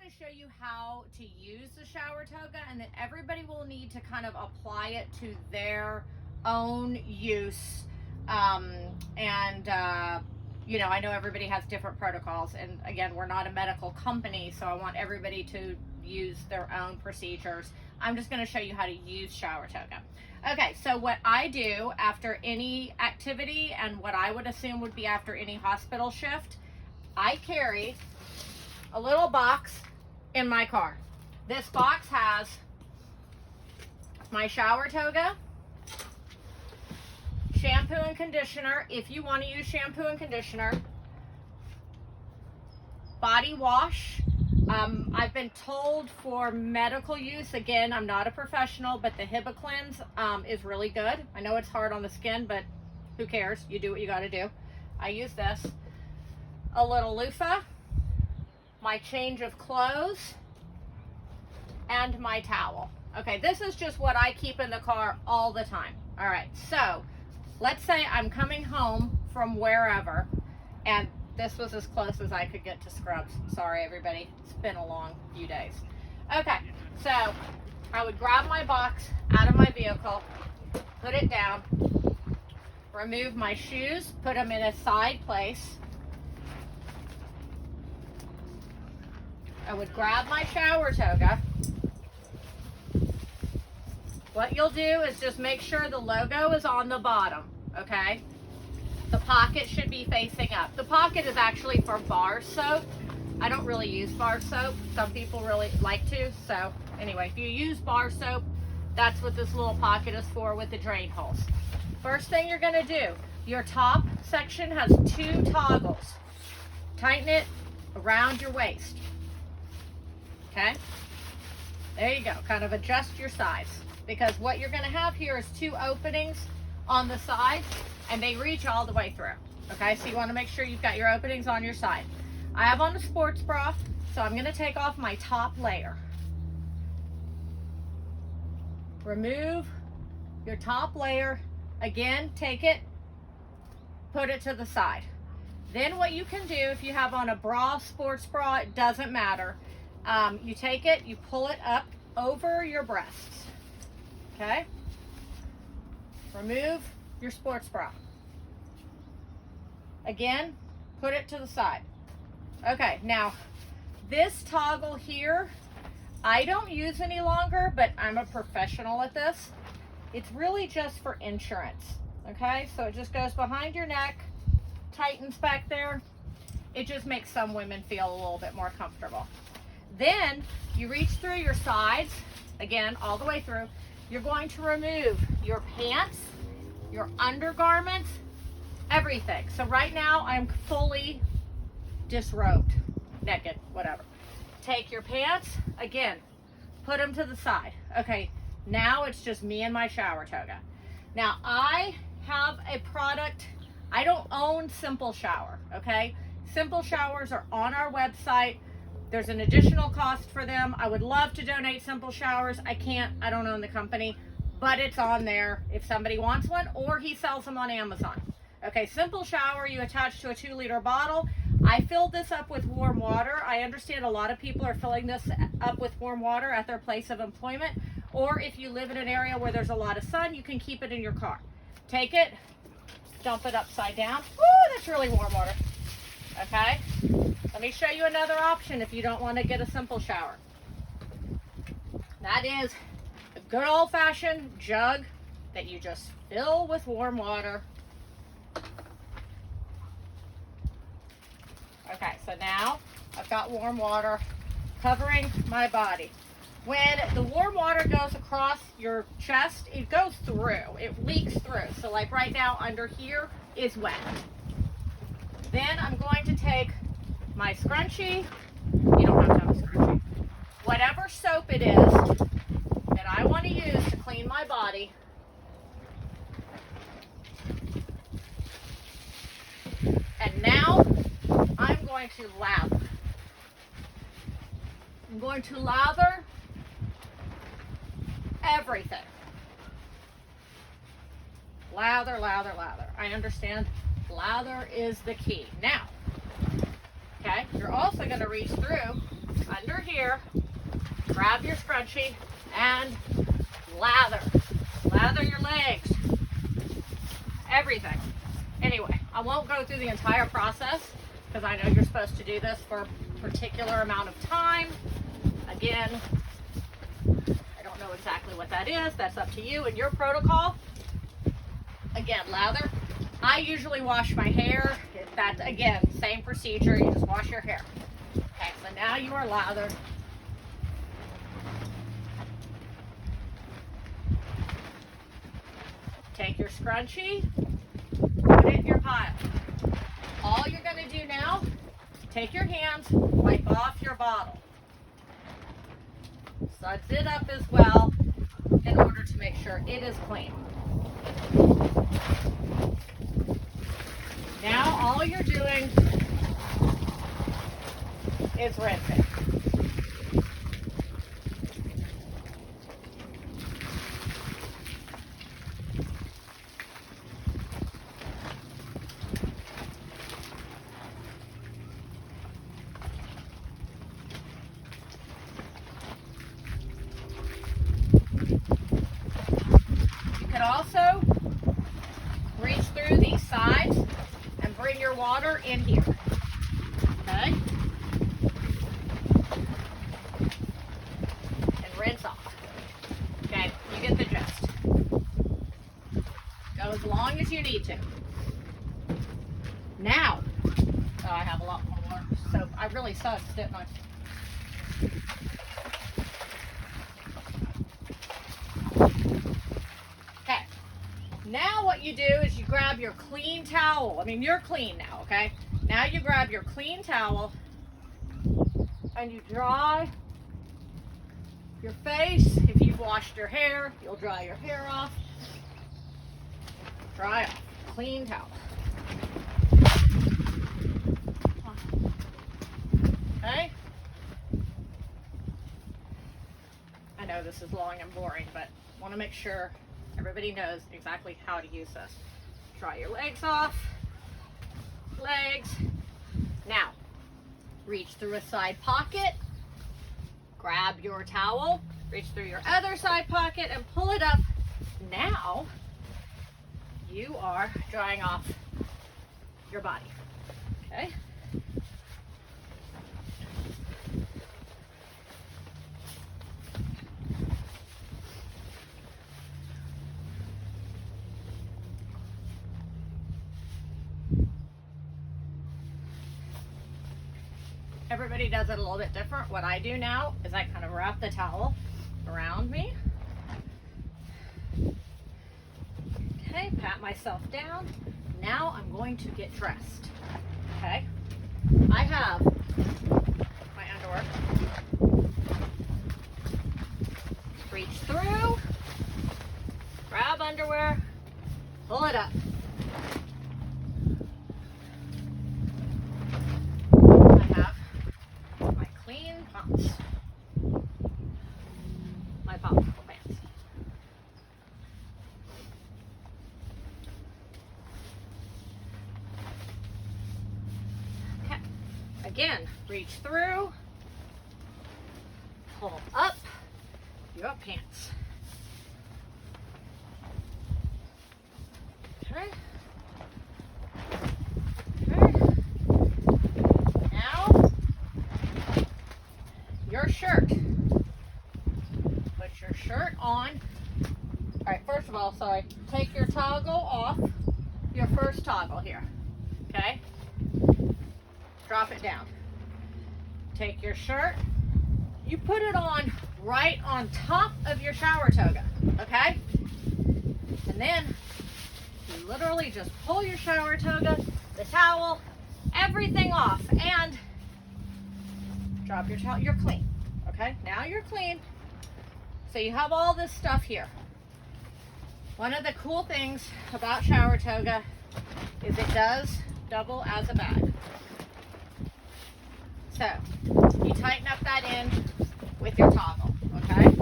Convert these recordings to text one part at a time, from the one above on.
going to show you how to use the shower toga, and then everybody will need to kind of apply it to their own use. You know, I know everybody has different protocols, and again, we're not a medical company, so I want everybody to use their own procedures. I'm just going to show you how to use shower toga. Okay, so what I do after any activity, and what I would assume would be after any hospital shift, I carry a little box in my car. This box has my shower toga, shampoo and conditioner, if you want to use shampoo and conditioner, body wash. I've been told for medical use, again, I'm not a professional, but the Hibiclens is really good. I know it's hard on the skin, but who cares? You do what you got to do. I use this. A little loofah, my change of clothes, and my towel. Okay, this is just what I keep in the car all the time. All right, so let's say I'm coming home from wherever, and this was as close as I could get to scrubs. Sorry, everybody. It's been a long few days. Okay, so I would grab my box out of my vehicle, put it down, remove my shoes, put them in a side place. I would grab my shower toga. What you'll do is just make sure the logo is on the bottom, okay? The pocket should be facing up. The pocket is actually for bar soap. I don't really use bar soap. Some people really like to. So anyway, if you use bar soap, that's what this little pocket is for with the drain holes. First thing you're gonna do, your top section has 2 toggles. Tighten it around your waist. Okay? There you go. Kind of adjust your size. Because what you're gonna have here is 2 openings on the sides, and they reach all the way through. Okay, so you want to make sure you've got your openings on your side. I have on a sports bra, so I'm going to take off my top layer. Remove your top layer. Again, take it, put it to the side. Then what you can do, if you have on a bra, sports bra, it doesn't matter. You take it, you pull it up over your breasts. Okay? Remove your sports bra. Again, put it to the side. Okay, now this toggle here, I don't use any longer, but I'm a professional at this. It's really just for insurance. Okay, so it just goes behind your neck, tightens back there. It just makes some women feel a little bit more comfortable. Then you reach through your sides, again, all the way through. You're going to remove your pants, your undergarments, everything. So right now I'm fully disrobed, naked, whatever. Take your pants, again, put them to the side. Okay, now it's just me and my shower toga. Now I have a product, I don't own Simple Shower, okay? Simple Showers are on our website. There's an additional cost for them. I would love to donate Simple Showers. I can't, I don't own the company, but it's on there if somebody wants one, or he sells them on Amazon. Okay, Simple Shower, you attach to a 2-liter bottle. I filled this up with warm water. I understand a lot of people are filling this up with warm water at their place of employment, or if you live in an area where there's a lot of sun, you can keep it in your car. Take it, dump it upside down. Ooh, that's really warm water. Okay, let me show you another option if you don't want to get a Simple Shower. That is a good old-fashioned jug that you just fill with warm water. Okay, so now I've got warm water covering my body. When the warm water goes across your chest, it goes through, it leaks through. So like right now under here is wet. Then I'm going to take my scrunchie. You don't have to have a scrunchie. Whatever soap it is that I want to use to clean my body. And now I'm going to lather. I'm going to lather everything. Lather, lather, lather. I understand lather is the key. Now, okay, you're also going to reach through under here, grab your scrunchie, and lather. Lather your legs. Everything. Anyway, I won't go through the entire process because I know you're supposed to do this for a particular amount of time. Again, I don't know exactly what that is. That's up to you and your protocol. Again, lather. I usually wash my hair. That's, again, same procedure. You just wash your hair. Okay, so now you are lathered. Take your scrunchie, put it in your pile. All you're going to do now, take your hands, wipe off your bottle. Suds it up as well in order to make sure it is clean. Now all you're doing is rinsing. You can also reach through these sides and bring your water in here. Okay? And rinse off. Okay, you get the gist. Go as long as you need to. Now, oh, I have a lot more soap. I really sucked, didn't I? Okay. Now what you do is you grab your clean towel. I mean, you're clean now, okay? Now you grab your clean towel and you dry your face. If you've washed your hair, you'll dry your hair off. Dry off. Clean towel. Okay? I know this is long and boring, but I want to make sure everybody knows exactly how to use this. Dry your legs off. Legs. Now, reach through a side pocket. Grab your towel. Reach through your other side pocket and pull it up. Now, you are drying off your body. Okay? Everybody does it a little bit different. What I do now is I kind of wrap the towel around me. Okay, pat myself down. Now I'm going to get dressed. Okay, I have my underwear. Reach through, grab underwear, pull it up. My popsicle pants. Okay. Again, reach through, pull up your pants. Okay. Your shirt. Put your shirt on. All right, first of all, sorry, take your toggle off, your first toggle here, okay? Drop it down. Take your shirt, you put it on right on top of your shower toga, okay? And then you literally just pull your shower toga, the towel, everything off, and drop your towel. You're clean. Okay, now you're clean. So you have all this stuff here. One of the cool things about Shower Toga is it does double as a bag. So you tighten up that end with your toggle. Okay,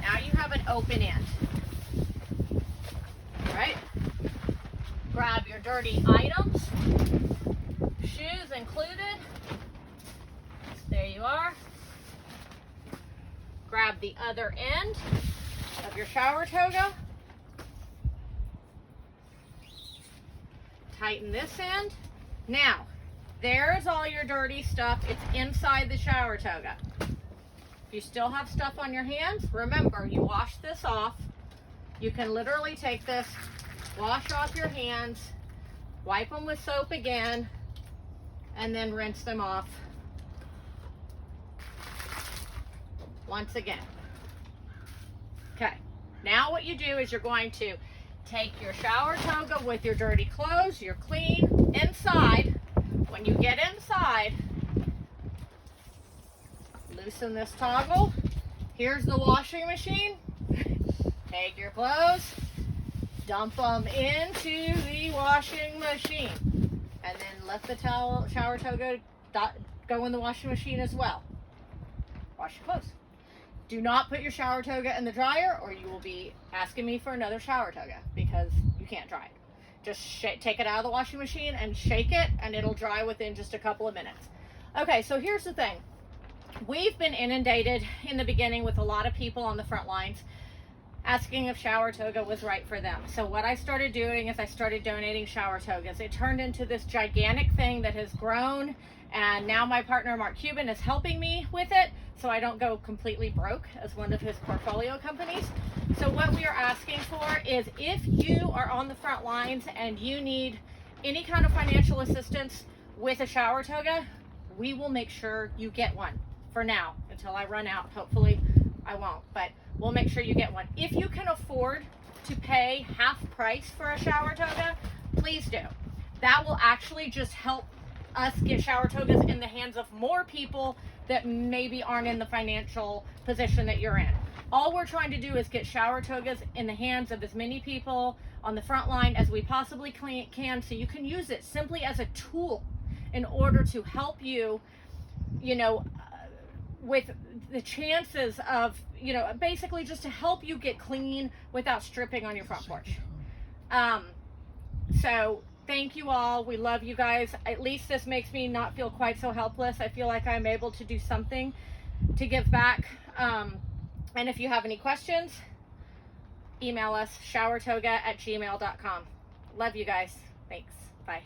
now you have an open end. All right, grab your dirty items, shoes included. There you are. grab the other end of your shower toga. Tighten this end. Now, there's all your dirty stuff. It's inside the shower toga. If you still have stuff on your hands, remember, you wash this off. You can literally take this, wash off your hands, wipe them with soap again, and then rinse them off once again. Okay, now what you do is you're going to take your shower toga with your dirty clothes, you're clean, inside. When you get inside, loosen this toggle. Here's the washing machine. Take your clothes, dump them into the washing machine, and then let the shower toga go in the washing machine as well. Wash your clothes. Do not put your shower toga in the dryer, or you will be asking me for another shower toga because you can't dry it. Just take it out of the washing machine and shake it, and it'll dry within just a couple of minutes. Okay, so here's the thing. We've been inundated in the beginning with a lot of people on the front lines asking if shower toga was right for them. So what I started doing is I started donating shower togas. It turned into this gigantic thing that has grown, and now my partner Mark Cuban is helping me with it so I don't go completely broke as one of his portfolio companies. So what we are asking for is, if you are on the front lines and you need any kind of financial assistance with a shower toga, we will make sure you get one for now until I run out. Hopefully I won't, but we'll make sure you get one. If you can afford to pay half price for a shower toga, please do. That will actually just help us get shower togas in the hands of more people that maybe aren't in the financial position that you're in. All we're trying to do is get shower togas in the hands of as many people on the front line as we possibly can, so you can use it simply as a tool in order to help you, with the chances of, basically just to help you get clean without stripping on your front porch. So thank you all. We love you guys. At least this makes me not feel quite so helpless. I feel like I'm able to do something to give back. And if you have any questions, email us showertoga@gmail.com. Love you guys. Thanks. Bye.